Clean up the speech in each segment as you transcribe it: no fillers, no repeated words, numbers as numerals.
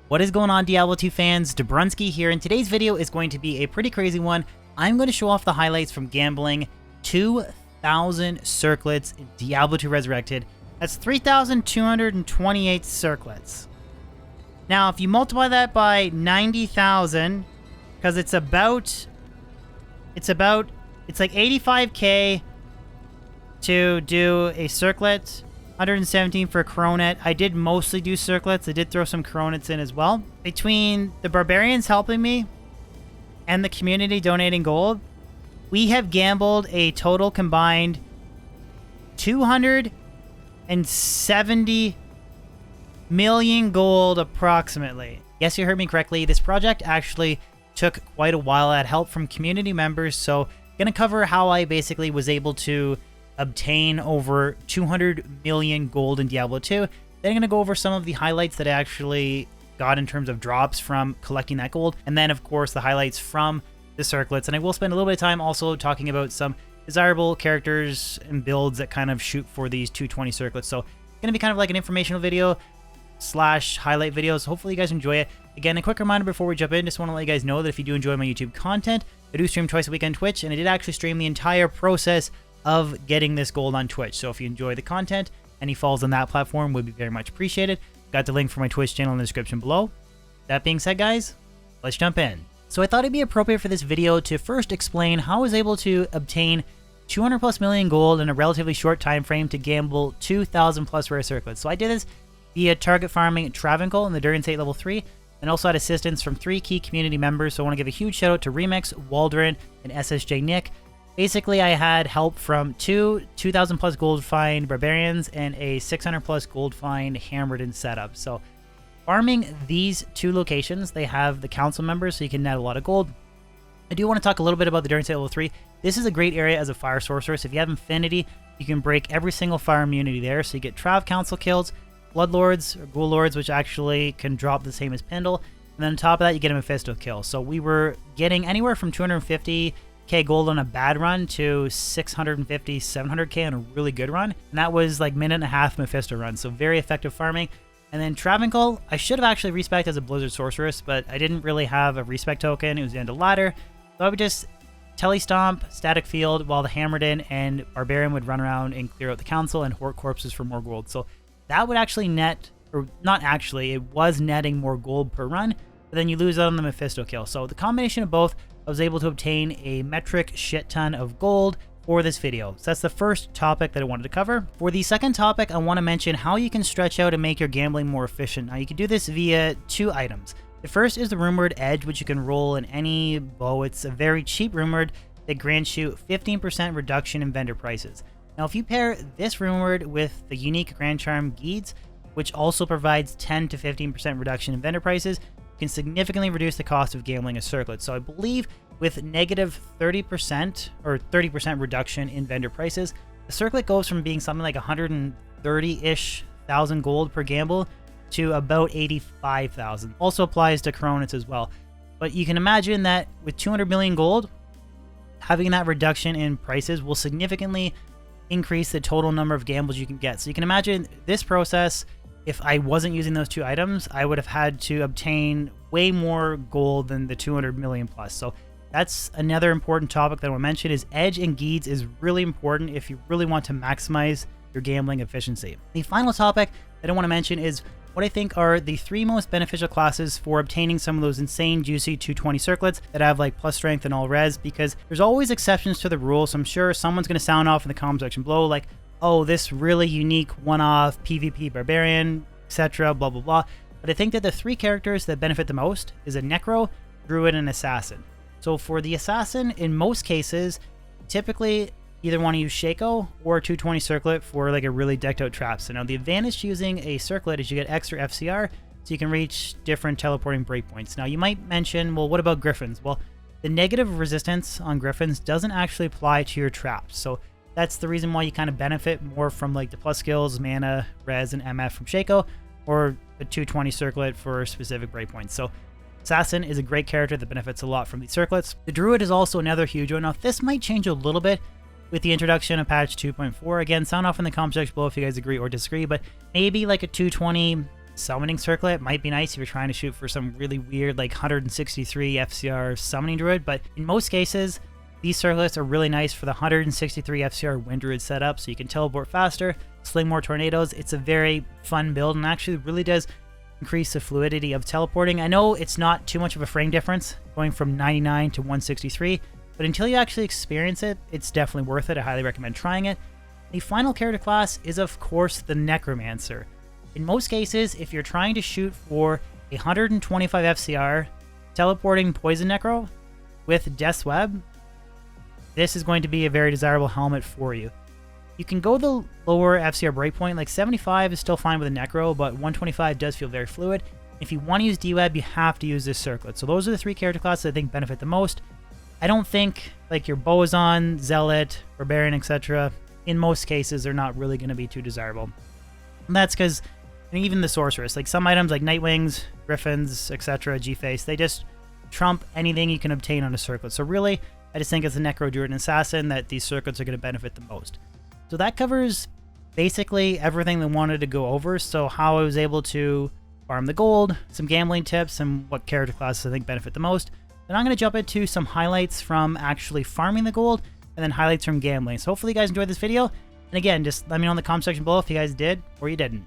What is going on, Diablo 2 fans? Dobrunsky here, and today's video is going to be a pretty crazy one. I'm going to show off the highlights from gambling 2,000 circlets in Diablo 2 Resurrected. That's 3,228 circlets. Now, if you multiply that by 90,000, because it's like 85k to do a circlet, 117 for Coronet. I did mostly do circlets. I did throw some Coronets in as well. Between the barbarians helping me and the community donating gold, we have gambled a total combined 270 million gold approximately. Yes, you heard me correctly. This project actually took quite a while. I had help from community members, so I'm going to cover how I basically was able to obtain over 200 million gold in Diablo 2. Then I'm going to go over some of the highlights that I actually got in terms of drops from collecting that gold. And then, of course, the highlights from the circlets. And I will spend a little bit of time also talking about some desirable characters and builds that kind of shoot for these 220 circlets. So it's going to be kind of like an informational video slash highlight video. So hopefully you guys enjoy it. Again, a quick reminder before we jump in, just want to let you guys know that if you do enjoy my YouTube content, I do stream twice a week on Twitch, and I did actually stream the entire process of getting this gold on Twitch. So if you enjoy the content, any follows on that platform would be very much appreciated. Got the link for my Twitch channel in the description below. That being said, guys, let's jump in. So I thought it'd be appropriate for this video to first explain how I was able to obtain 200 plus million gold in a relatively short time frame to gamble 2,000 plus rare circlets. So I did this via target farming Travancore in the Durian State level 3, and also had assistance from 3 key community members. So I want to give a huge shout out to Remix, Waldron, and SSJ Nick. Basically, I had help from 2,000 plus gold find barbarians and a 600 plus gold find hammered in setup. So farming these 2 locations, they have the council members, so you can net a lot of gold. I do want to talk a little bit about the Durian State level 3. This is a great area as a fire sorcerer. So if you have Infinity, you can break every single fire immunity there. So you get Trav Council kills, Bloodlords or Ghoul Lords, which actually can drop the same as Pendle. And then on top of that, you get a Mephisto kill. So we were getting anywhere from 250k gold on a bad run to 650, 700k on a really good run. And that was like minute and a half Mephisto run. So very effective farming. And then Travancore, I should have actually respec as a Blizzard Sorceress, but I didn't really have a respec token. It was the end of ladder. So I would just Telestomp, Static Field, while the Hammered In and Barbarian would run around and clear out the council and horde corpses for more gold. So that would actually net, or not actually, it was netting more gold per run, but then you lose out on the Mephisto kill. So the combination of both, I was able to obtain a metric shit ton of gold for this video. So that's the first topic that I wanted to cover. For the second topic, I want to mention how you can stretch out and make your gambling more efficient. Now you can do this via 2 items. The first is the Rumored Edge, which you can roll in any bow. It's a very cheap Rumored that grants you 15% reduction in vendor prices. Now if you pair this Rumored with the unique Grand Charm Guides, which also provides 10 to 15% reduction in vendor prices, can significantly reduce the cost of gambling a circlet. So I believe with negative 30% or 30% reduction in vendor prices, the circlet goes from being something like 130-ish thousand gold per gamble to about 85,000. Also applies to Coronets as well. But you can imagine that with 200 million gold, having that reduction in prices will significantly increase the total number of gambles you can get. So you can imagine this process, if I wasn't using those 2 items, I would have had to obtain way more gold than the 200 million plus. So that's another important topic that I want to mention is Edge and Guides is really important if you really want to maximize your gambling efficiency. The final topic that I want to mention is what I think are the 3 most beneficial classes for obtaining some of those insane juicy 220 circlets that have like plus strength and all res, because there's always exceptions to the rule. So I'm sure someone's going to sound off in the comment section below like, oh, this really unique one-off PvP barbarian, etc., blah, blah, blah. But I think that the 3 characters that benefit the most is a Necro, Druid, and Assassin. So for the Assassin, in most cases, typically either want to use Shaco or a 220 circlet for like a really decked out trap. So now the advantage to using a circlet is you get extra FCR, so you can reach different teleporting breakpoints. Now you might mention, well, what about Griffins? Well, the negative resistance on Griffins doesn't actually apply to your traps. So that's the reason why you kind of benefit more from like the plus skills, mana, res, and MF from Shaco, or a 220 circlet for specific breakpoints. So Assassin is a great character that benefits a lot from these circlets. The Druid is also another huge one. Now this might change a little bit with the introduction of patch 2.4. Again, sound off in the comment section below if you guys agree or disagree, but maybe like a 220 Summoning Circlet might be nice if you're trying to shoot for some really weird like 163 FCR summoning druid, but in most cases, these circlets are really nice for the 163 FCR wind druid setup, so you can teleport faster, sling more tornadoes. It's a very fun build and actually really does increase the fluidity of teleporting. I know it's not too much of a frame difference going from 99 to 163, but until you actually experience it, it's definitely worth it. I highly recommend trying it. The final character class is of course the Necromancer. In most cases, if you're trying to shoot for 125 FCR, teleporting Poison Necro with Death's Web, this is going to be a very desirable helmet for you. You can go the lower FCR breakpoint, like 75 is still fine with a Necro, but 125 does feel very fluid. If you want to use D-Web, you have to use this Circlet. So those are the 3 character classes I think benefit the most. I don't think like your Boson, Zealot, Barbarian, etc., in most cases, they're not really going to be too desirable. And that's because even the Sorceress, like some items like Nightwings, Griffins, etc., G-Face, they just trump anything you can obtain on a Circlet. So really, I just think as a Necro Druid and Assassin that these Circlets are going to benefit the most. So that covers basically everything that I wanted to go over. So how I was able to farm the gold, some gambling tips, and what character classes I think benefit the most. Then I'm going to jump into some highlights from actually farming the gold, and then highlights from gambling. So hopefully you guys enjoyed this video. And again, just let me know in the comment section below if you guys did or you didn't.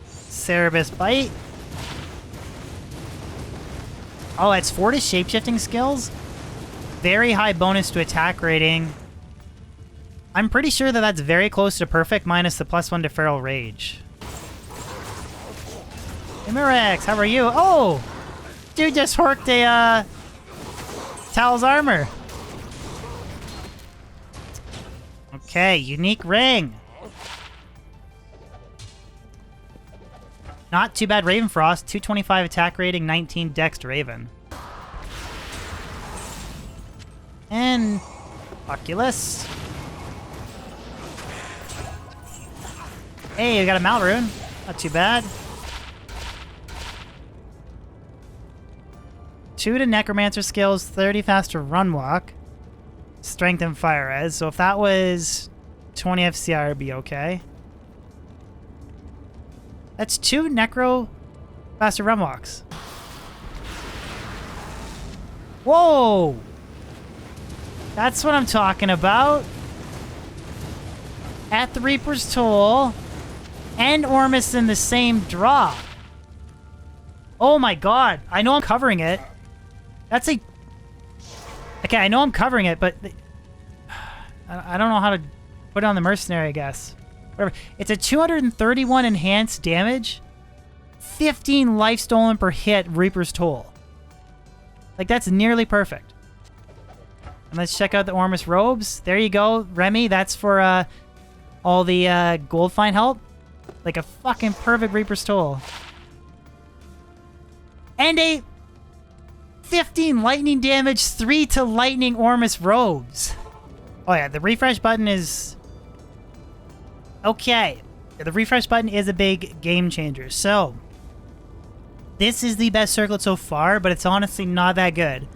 Cerebus Bite. Oh, it's 4 to shapeshifting skills. Very high bonus to attack rating. I'm pretty sure that that's very close to perfect, minus the +1 to Feral Rage. Hey, Mirex, how are you? Oh! Dude just horked a, Tal's armor. Okay, unique ring. Not too bad. Ravenfrost, 225 attack rating, 19 dex to Raven. And Oculus. Hey, we got a Malrune. Not too bad. 2 to Necromancer skills, 30 faster run walk. Strength and fire res. So if that was 20 FCR, it'd be okay. That's 2 Necro faster run walks. Whoa! That's what I'm talking about. At the Reaper's Toll and Ormus in the same drop. Oh my god. I know I'm covering it. That's a... Okay, I know I'm covering it, but... I don't know how to put it on the Mercenary, I guess. Whatever. It's a 231 enhanced damage. 15 life stolen per hit Reaper's Toll. Like, that's nearly perfect. And let's check out the Ormus robes. There you go, Remy. That's for all the gold find help. Like a fucking perfect Reaper's Toll. And a 15 lightning damage, 3 to lightning Ormus robes. Oh yeah, the refresh button is... Okay. The refresh button is a big game changer. So, this is the best Circlet so far, but it's honestly not that good.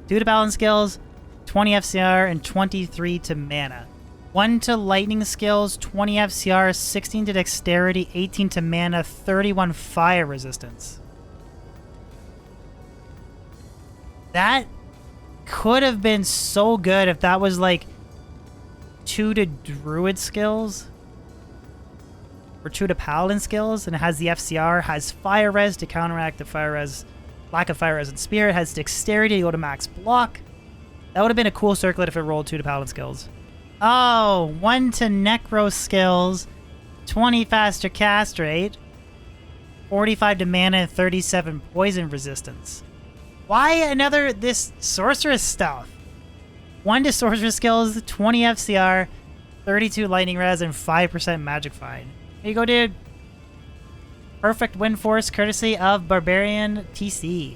2 to balance skills, 20 FCR, and 23 to mana. 1 to lightning skills, 20 FCR, 16 to dexterity, 18 to mana, 31 fire resistance. That could have been so good if that was like 2 to druid skills. Or 2 to paladin skills, and it has the FCR, has fire res to counteract the fire res, lack of fire res and spirit, has dexterity to go to max block. That would have been a cool Circlet if it rolled 2 to paladin skills. Oh, 1 to necro skills, 20 faster cast rate, 45 to mana, and 37 poison resistance. Why another this sorceress stuff? 1 to sorceress skills, 20 FCR, 32 lightning res, and 5% magic find. Here you go, dude. Perfect wind force courtesy of Barbarian TC.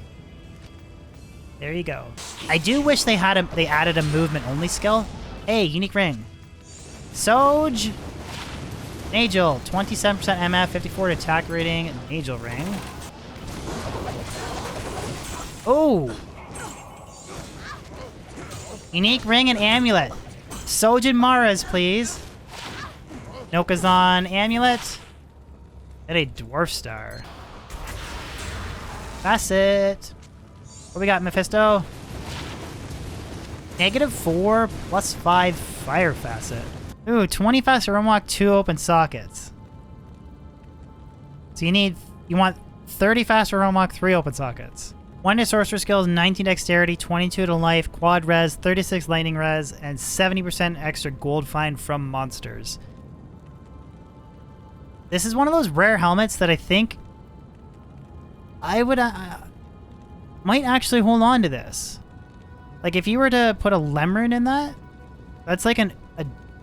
There you go. I do wish they added a movement only skill. Hey, unique ring. Soj. Nagel, 27% MF, 54 attack rating, Nagel ring. Oh. Unique ring and amulet. Soj and Maras, please. Nokazon Amulet. And a Dwarf Star. Facet. What we got, Mephisto? -4 plus 5 Fire Facet. Ooh, 20 faster unlock, 2 open sockets. So you want 30 faster unlock, 3 open sockets. 1 to sorcerer skills, 19 dexterity, 22 to life, quad res, 36 lightning res, and 70% extra gold find from monsters. This is one of those rare helmets that I think I would might actually hold on to this. Like if you were to put a Lemon in that, that's like a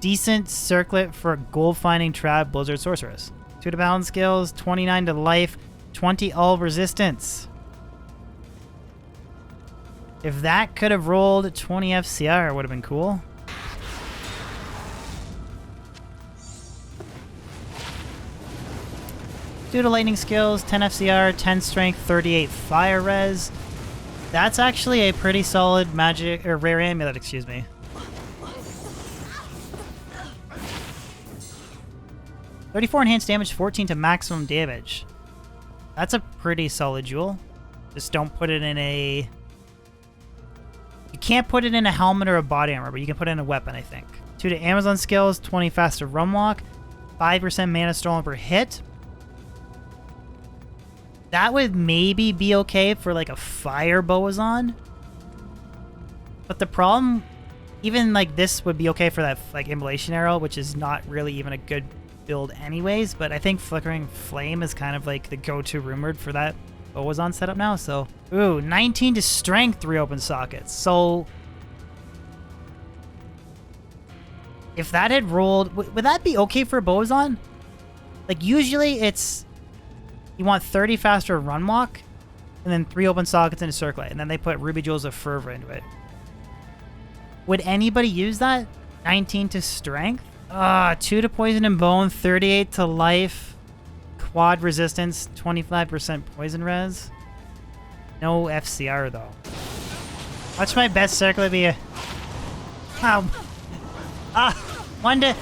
decent circlet for a gold finding trap blizzard sorceress. 2 to balance skills, 29 to life, 20 all resistance. If that could have rolled 20 FCR, it would have been cool. Due to lightning skills, 10 FCR, 10 strength, 38 fire res. That's actually a pretty solid magic or rare amulet, excuse me. $34 enhanced damage, 14 to maximum damage. That's a pretty solid jewel. Just don't put it in a... You can't put it in a helmet or a body armor, but you can put it in a weapon, I think. 2 to Amazon skills, 20 faster run walk, 5% mana stolen per hit. That would maybe be okay for like a fire boazon. But the problem, even like this would be okay for that like immolation arrow, which is not really even a good build anyways, but I think Flickering Flame is kind of like the go-to rumored for that boazon setup now. So, ooh, 19 to strength, 3 open sockets. So if that had rolled, would that be okay for a boazon? Like usually it's, you want 30 faster run walk and then 3 open sockets in a circlet, and then they put Ruby Jewels of Fervor into it. Would anybody use that? 19 to strength? 2 to poison and bone, 38 to life, quad resistance, 25% poison res. No FCR though. Watch my best circlet be a... One to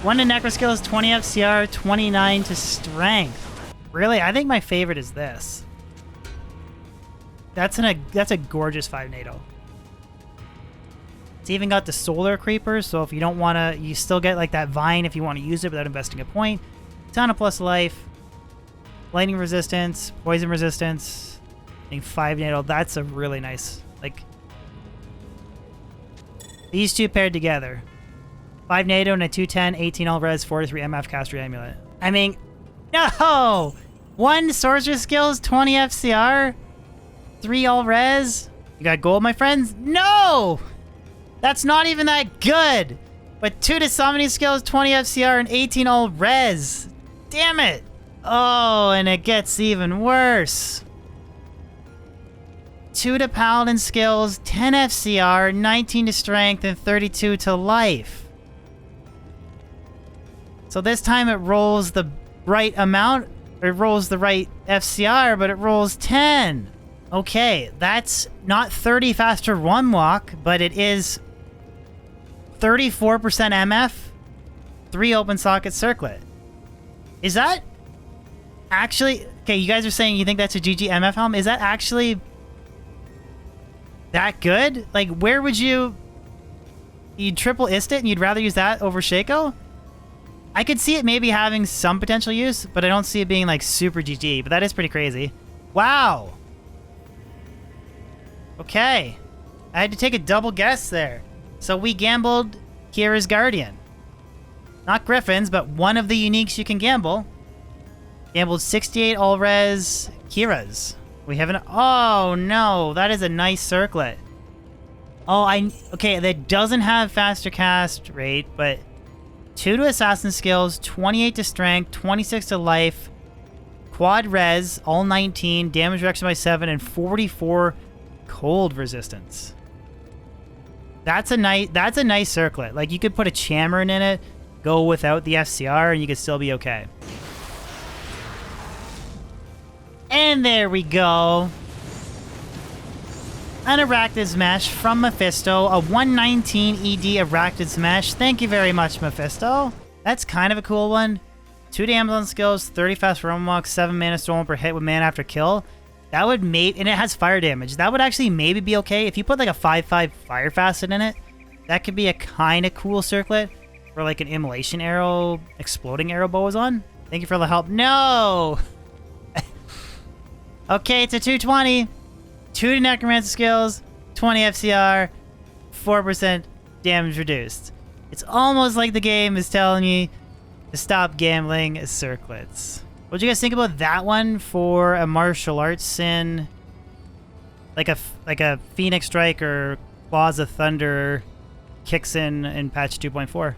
necro skills, 20 FCR, 29 to strength. Really, I think my favorite is this. That's a gorgeous 5 NATO. It's even got the solar creepers, so if you don't want to, you still get like that vine if you want to use it without investing a point. Ton of plus life, lightning resistance, poison resistance, I think 5 NATO. That's a really nice, like, these two paired together. 5 NATO and a 210, 18 all res, 43 MF caster amulet. I mean, no! 1 sorcerer skills, 20 FCR, 3 all res. You got gold, my friends? No! That's not even that good. But 2 to summoning skills, 20 FCR, and 18 all res. Damn it. Oh, and it gets even worse. 2 to paladin skills, 10 FCR, 19 to strength, and 32 to life. So this time it rolls the right amount. It rolls the right FCR, but it rolls 10. Okay, that's not 30 faster run walk, but it is 34% MF, 3 open socket circlet. Is that actually... Okay, you guys are saying you think that's a GG MF helm. Is that actually that good? Like, where would you... You'd triple ist it and you'd rather use that over Shaco? I could see it maybe having some potential use, but I don't see it being like super GG, but that is pretty crazy. Wow. Okay. I had to take a double guess there. So we gambled Kira's Guardian. Not Griffins, but one of the uniques you can gamble. Gambled 68 all res Kira's. We have an... Oh, no. That is a nice circlet. Oh, okay, that doesn't have faster cast rate, but 2 to assassin skills, 28 to strength, 26 to life, quad res, all 19, damage reduction by 7, and 44 cold resistance. That's a nice circlet. Like, you could put a Chammerin in it, go without the FCR, and you could still be okay. And there we go. An Arachnid Smash from Mephisto, a 119 ED Arachnid Smash. Thank you very much, Mephisto. That's kind of a cool one. 2 damage on skills, 30 fast roam walk, 7 mana stolen per hit with mana after kill. That would make, and it has fire damage. That would actually maybe be okay. If you put like a 5/5 fire facet in it, that could be a kind of cool circlet for like an immolation arrow, exploding arrow bow is on. Thank you for the help. No! Okay, it's a 220. 2 to necromancer skills, 20 FCR, 4% damage reduced. It's almost like the game is telling me to stop gambling circlets. What'd you guys think about that one for a martial arts sin? Like a Phoenix Strike or Claws of Thunder kicks in patch 2.4.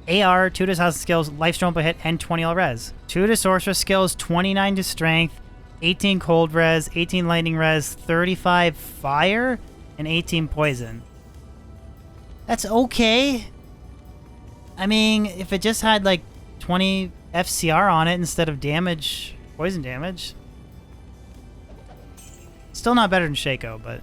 AR, 2 to House skills, Life Storm per hit, and 20 all res. 2 to Sorcerer skills, 29 to Strength, 18 cold res, 18 lightning res, 35 fire, and 18 poison. That's okay. I mean, if it just had like 20 FCR on it instead of damage, poison damage. Still not better than Shaco, but